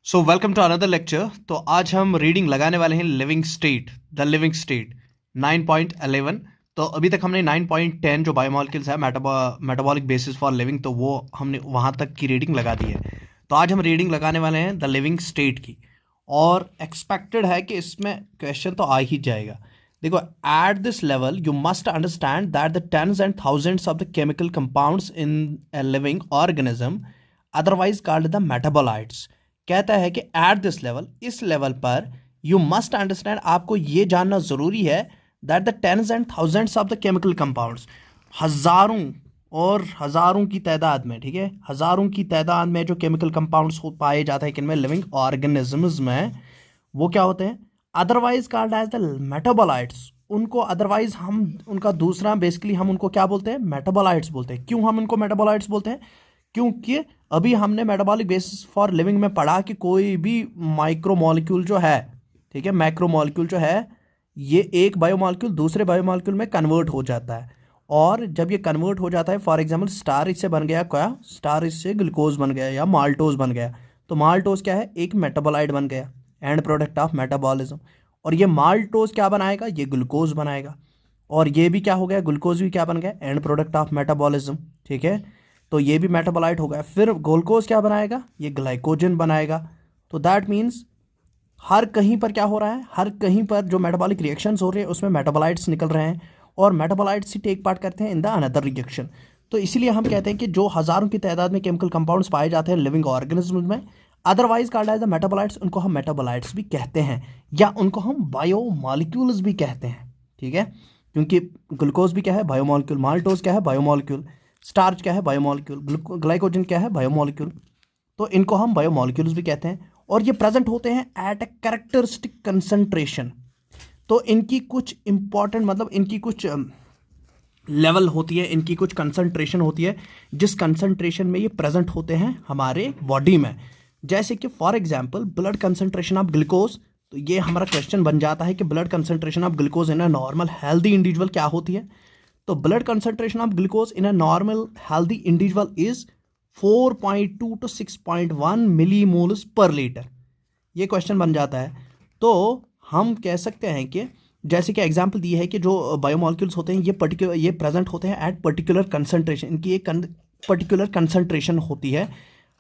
So welcome to another lecture. तो आज हम रीडिंग लगाने वाले हैं living state, the living state 9.11। तो अभी तक हमने 9.10 जो बायोमोलिक्यूल्स है, मेटाबॉलिक बेसिस फॉर लिविंग, तो वो हमने वहाँ तक की रीडिंग लगा दी है। तो आज हम रीडिंग लगाने वाले हैं द लिविंग स्टेट की, और एक्सपेक्टेड है कि इसमें क्वेश्चन तो आ ही जाएगा। देखो, at this level you must understand that the tens and thousands of the chemical compounds in a living organism, otherwise called the metabolites. कहता है कि एट दिस लेवल, इस लेवल पर, यू मस्ट अंडरस्टैंड, आपको ये जानना जरूरी है, that the tens and thousands of the chemical compounds, हजारों और हजारों की तादाद में, ठीक है, हजारों की तादाद में जो केमिकल कंपाउंड्स पाए जाते हैं किनमें, लिविंग ऑर्गेनिजम्स में, वो क्या होते हैं, otherwise called as the metabolites. उनको अदरवाइज हम उनका दूसरा बेसिकली हम उनको क्या बोलते हैं, मेटाबोलाइट्स बोलते हैं। क्यों हम उनको मेटाबोलाइट्स बोलते हैं? क्योंकि अभी हमने मेटाबॉलिक बेसिस फॉर लिविंग में पढ़ा कि कोई भी माइक्रो मॉलिक्यूल जो है, ठीक है, मैक्रो मॉलिक्यूल जो है, ये एक बायोमॉलिक्यूल दूसरे बायोमॉलिक्यूल में कन्वर्ट हो जाता है। और जब ये कन्वर्ट हो जाता है, फॉर एग्जांपल स्टार्च से बन गया क्या, स्टार्च से ग्लूकोज बन गया या माल्टोज बन गया, तो माल्टोज क्या है, एक मेटाबोलाइट बन गया, एंड प्रोडक्ट ऑफ मेटाबॉलिज्म। और ये माल्टोज क्या बनाएगा, ये ग्लूकोज बनाएगा। और ये भी क्या हो गया, ग्लूकोज भी क्या बन गया, एंड प्रोडक्ट ऑफ मेटाबॉलिज्म, ठीक है। तो ये भी मेटाबोलाइट हो गया। फिर ग्लूकोज क्या बनाएगा, ये ग्लाइकोजन बनाएगा। तो दैट मीन्स हर कहीं पर क्या हो रहा है, हर कहीं पर जो मेटाबॉलिक रिएक्शंस हो रहे हैं उसमें मेटाबोलाइट्स निकल रहे हैं, और मेटाबोलाइट्स ही टेक पार्ट करते हैं इन द अनदर रिएक्शन। तो इसीलिए हम कहते हैं कि जो हजारों की तादाद में केमिकल कंपाउंड्स पाए जाते हैं लिविंग ऑर्गेनिज्म में, otherwise called as the metabolites, उनको हम मेटाबोलाइट्स भी कहते हैं, या उनको हम बायोमॉलिक्यूल्स भी कहते हैं, ठीक है। क्योंकि ग्लूकोज भी क्या है, बायोमॉलिक्यूल, माल्टोज क्या है, बायोमॉलिक्यूल, स्टार्च क्या है, बायोमॉलिक्यूल, ग्लाइकोजन क्या है, बायोमॉलिक्यूल। तो इनको हम बायोमॉलिक्यूल्स भी कहते हैं, और ये प्रेजेंट होते हैं एट ए कैरेक्टरिस्टिक कंसंट्रेशन। तो इनकी कुछ इंपॉर्टेंट, मतलब इनकी कुछ लेवल होती है, इनकी कुछ कंसंट्रेशन होती है, जिस कंसंट्रेशन में ये प्रेजेंट होते हैं हमारे बॉडी में। जैसे कि for example blood concentration of glucose. तो ये हमारा क्वेश्चन बन जाता है कि blood concentration of glucose in a normal healthy individual क्या होती है। तो blood concentration of glucose in a normal healthy individual is 4.2 to 6.1 millimoles पर लीटर। ये क्वेश्चन बन जाता है। तो हम कह सकते हैं कि जैसे कि एग्जांपल दी है कि जो बायोमॉलिक्यूल्स होते हैं ये प्रेजेंट होते हैं एट पर्टिकुलर कंसंट्रेशन, इनकी एक पर्टिकुलर कंसंट्रेशन होती है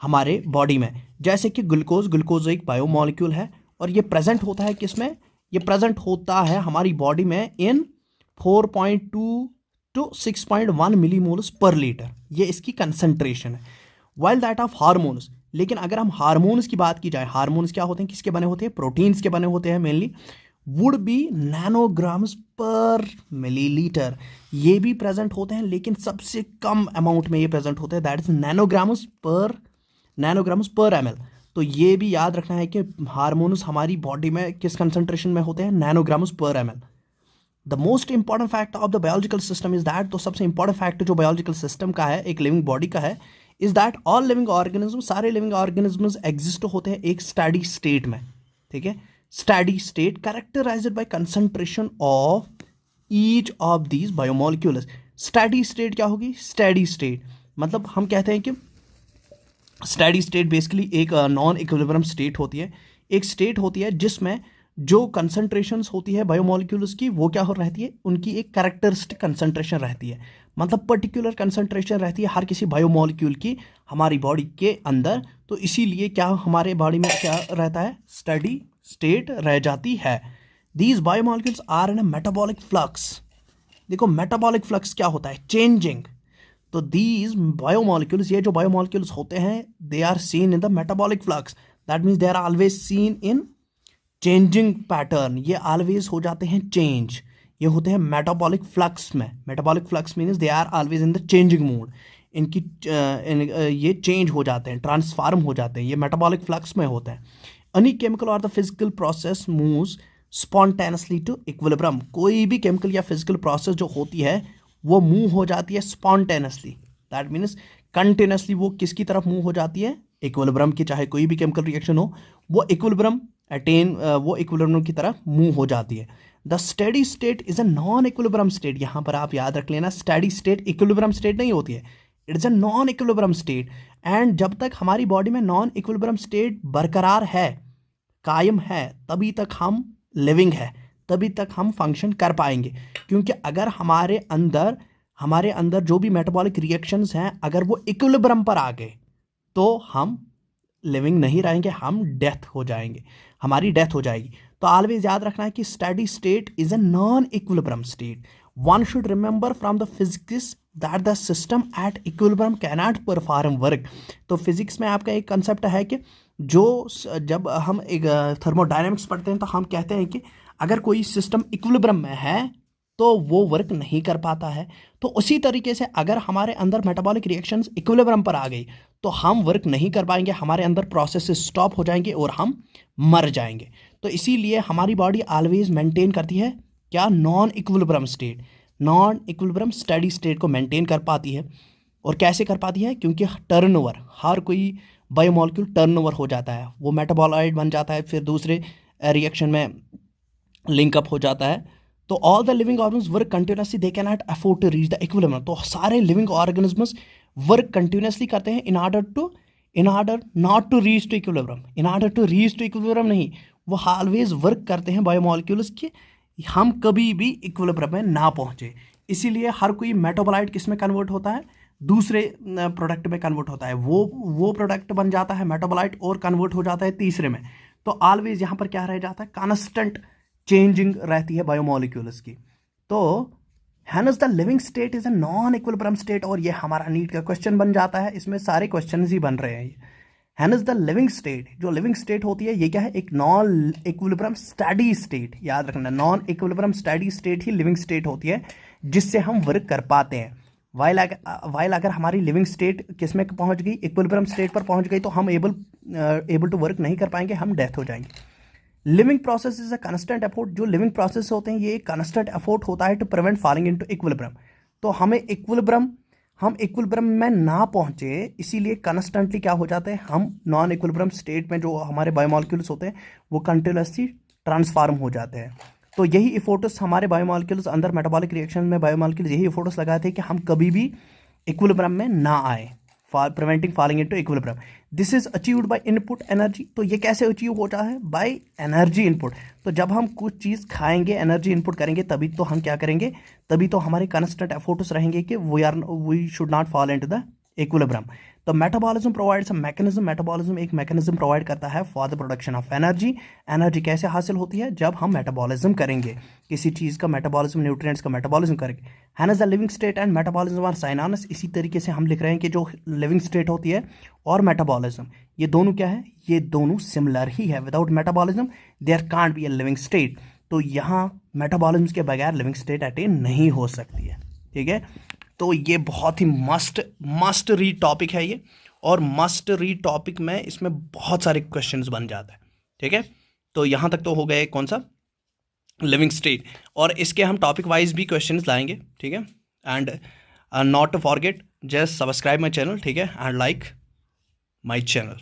हमारे बॉडी में। जैसे कि ग्लूकोज एक बायोमॉलिक्यूल है, और ये प्रेजेंट होता है किसमें, ये प्रेजेंट होता है हमारी बॉडी में इन 4.2 टू 6.1 मिलीमोल्स पर लीटर। ये इसकी कंसंट्रेशन है। वाइल दैट ऑफ हार्मोन्स, लेकिन अगर हम हार्मोन्स की बात की जाए, हार्मोन्स क्या होते हैं, किसके बने होते हैं, प्रोटीन्स के बने होते हैं मेनली, वुड बी नैनोग्राम्स पर मिलीलीटर। ये भी प्रेजेंट होते हैं, लेकिन सबसे कम अमाउंट में ये प्रेजेंट होते हैं, दैट इज नैनोग्राम्स पर एम एल। तो ये भी याद रखना है कि हार्मोन्स हमारी बॉडी में किस कंसंट्रेशन में होते हैं, नैनोग्राम्स पर M L. The most important fact of the biological system is that, तो सबसे इंपॉर्टेंट फैक्ट जो बायोलॉजिकल सिस्टम का है, एक लिविंग बॉडी का है, is that all living organism, सारे लिविंग ऑर्गेनिज्म्स एग्जिस्ट होते हैं एक स्टडी स्टेट में, ठीक है। Study state characterized by concentration of each of these biomolecules. Study state क्या होगी, स्टडी स्टेट मतलब हम कहते हैं कि स्टडी स्टेट बेसिकली एक नॉन इक्विलिब्रियम स्टेट होती है, एक स्टेट होती है जिसमें जो कंसंट्रेशंस होती है बायोमॉलिक्यूल्स की, वो क्या हो रहती है, उनकी एक कैरेक्टरिस्टिक कंसंट्रेशन रहती है, मतलब पर्टिकुलर कंसंट्रेशन रहती है हर किसी बायोमॉलिक्यूल की हमारी बॉडी के अंदर। तो इसीलिए क्या हमारे बॉडी में क्या रहता है, स्टडी स्टेट रह जाती है। These biomolecules are in a metabolic flux. देखो मेटाबॉलिक फ्लक्स क्या होता है, चेंजिंग। तो दीज बायोमॉलिक्यूल्स, ये जो बायोमॉलिक्यूल्स होते हैं, they are seen in the metabolic flux. That means they are always seen in changing pattern. ये ऑलवेज हो जाते हैं चेंज, ये होते हैं मेटाबॉलिक फ्लक्स में। Metabolic flux means they are always in the changing mood. इनकी ये चेंज हो जाते हैं, ट्रांसफॉर्म हो जाते हैं, ये मेटाबॉलिक फ्लक्स में होते हैं। एनी केमिकल और the physical process moves spontaneously to equilibrium. कोई भी केमिकल या फिजिकल प्रोसेस जो होती है वो मूव हो जाती है स्पॉन्टेनियसली, दैट मीन्स कंटिन्यूसली वो किसकी तरफ मूव हो जाती है, इक्विलिब्रियम की। चाहे कोई भी केमिकल रिएक्शन हो, वो इक्विलिब्रियम वो इक्विलिब्रियम की तरफ मूव हो जाती है। The steady state is a non equilibrium state. यहाँ पर आप याद रख लेना, स्टेडी स्टेट इक्विलिब्रियम स्टेट नहीं होती है, it is a non equilibrium state. And जब तक हमारी बॉडी में नॉन इक्विलिब्रियम स्टेट बरकरार है, कायम है, तभी तक हम लिविंग है, तभी तक हम फंक्शन कर पाएंगे। क्योंकि अगर हमारे अंदर जो भी मेटाबॉलिक रिएक्शंस हैं, अगर वो इक्विलिब्रियम पर आ गए तो हम लिविंग नहीं रहेंगे, हम डेथ हो जाएंगे, हमारी डेथ हो जाएगी। तो ऑलवेज याद रखना है कि steady state is a non equilibrium state. One should remember from the physics that the system at equilibrium cannot perform work. तो फिजिक्स में आपका एक कंसेप्ट है कि जब हम एक थर्मोडायनेमिक्स पढ़ते हैं तो हम कहते हैं कि अगर कोई सिस्टम इक्विलिब्रियम में है तो वो वर्क नहीं कर पाता है। तो उसी तरीके से अगर हमारे अंदर मेटाबॉलिक रिएक्शंस इक्विलिब्रियम पर आ गई तो हम वर्क नहीं कर पाएंगे, हमारे अंदर प्रोसेस स्टॉप हो जाएंगे और हम मर जाएंगे। तो इसीलिए हमारी बॉडी ऑलवेज मेंटेन करती है क्या, non equilibrium state, non equilibrium steady state को मेंटेन कर पाती है। और कैसे कर पाती है, क्योंकि टर्नओवर, हर कोई बायोमॉलिक्यूल टर्नओवर हो जाता है, वो मेटाबॉलाइट बन जाता है, फिर दूसरे रिएक्शन में लिंकअप हो जाता है। तो all the living organs work continuously, they can not afford to reach the equilibrium. तो सारे लिविंग ऑर्गेनिजम्स वर्क कंटिन्यूसली करते हैं in order not to reach to equilibrium, in order to reach to equilibrium नहीं, वो always work करते हैं biomolecules कि हम कभी भी इक्विलिब्रियम में ना पहुंचे। इसीलिए हर कोई मेटाबोलाइट किस में कन्वर्ट होता है, दूसरे प्रोडक्ट में कन्वर्ट होता है, वो प्रोडक्ट बन जाता है मेटाबोलाइट और कन्वर्ट हो जाता है तीसरे में। तो ऑलवेज यहाँ पर क्या रह जाता है, कांस्टेंट चेंजिंग रहती है बायोमॉलिक्यूल्स की। तो hence the living state is a non equilibrium state, और ये हमारा नीट का क्वेश्चन बन जाता है, इसमें सारे क्वेश्चन ही बन रहे हैं। हैनस द लिविंग स्टेट, जो लिविंग स्टेट होती है ये क्या है, एक नॉन इक्विलिब्रियम स्टेडी स्टेट। याद रखना, नॉन इक्विलिब्रियम स्टेडी स्टेट ही लिविंग स्टेट होती है जिससे हम वर्क कर पाते हैं। वाइल अगर हमारी लिविंग स्टेट किस में पहुंच गई, इक्विलिब्रियम स्टेट पर पहुंच गई, तो हम एबल टू वर्क नहीं कर पाएंगे, हम डेथ हो जाएंगे। Living process is a constant effort, जो लिविंग प्रोसेस होते हैं ये एक कांस्टेंट एफोर्ट होता है to prevent falling into equilibrium. तो हम इक्विलिब्रियम में ना पहुंचे, इसीलिए कांस्टेंटली क्या हो जाते हैं, हम नॉन इक्विलिब्रियम स्टेट में जो हमारे बायोमॉलिक्यूल्स होते हैं वो कंटिन्यूसली ट्रांसफॉर्म हो जाते हैं। तो यही इफोर्ट्स हमारे बायोमॉलिक्यूल्स अंदर मेटाबॉलिक रिएक्शन में बायोमॉलिक्यूल्स यही इफोर्ट्स लगाते हैं कि हम कभी भी इक्विलिब्रियम में ना आए, preventing falling into equilibrium. This is achieved by input energy. तो ये कैसे अचीव होता है, बाय एनर्जी इनपुट। तो जब हम कुछ चीज़ खाएंगे, एनर्जी इनपुट करेंगे, तभी तो हम क्या करेंगे, तभी तो हमारे कांस्टेंट एफोर्ट्स रहेंगे कि we should not fall into the equilibrium. तो metabolism provides a mechanism, metabolism एक मैकेनिज्म प्रोवाइड करता है for the production of energy. Energy कैसे हासिल होती है, जब हम मेटाबॉलिज्म करेंगे, किसी चीज़ का मेटाबॉलिज्म, न्यूट्रिएंट्स का मेटाबॉलिज्म करेंगे। Hence the living state and metabolism are synonymous. इसी तरीके से हम लिख रहे हैं कि जो लिविंग स्टेट होती है और मेटाबॉलिज्म, ये दोनों क्या है, ये दोनों सिमिलर ही है। Without metabolism there can't be a living state. तो यहाँ मेटाबॉलिज्म के बगैर लिविंग स्टेट अटेन नहीं हो सकती है। ठीक है, तो ये बहुत ही मस्ट रीड टॉपिक है ये, और मस्ट रीड टॉपिक में इसमें बहुत सारे क्वेश्चंस बन जाते हैं। ठीक है, तो यहाँ तक तो हो गए कौन सा, लिविंग स्टेट, और इसके हम टॉपिक वाइज भी क्वेश्चंस लाएंगे। ठीक है, and not to forget just subscribe my channel, ठीक है, एंड लाइक माई चैनल।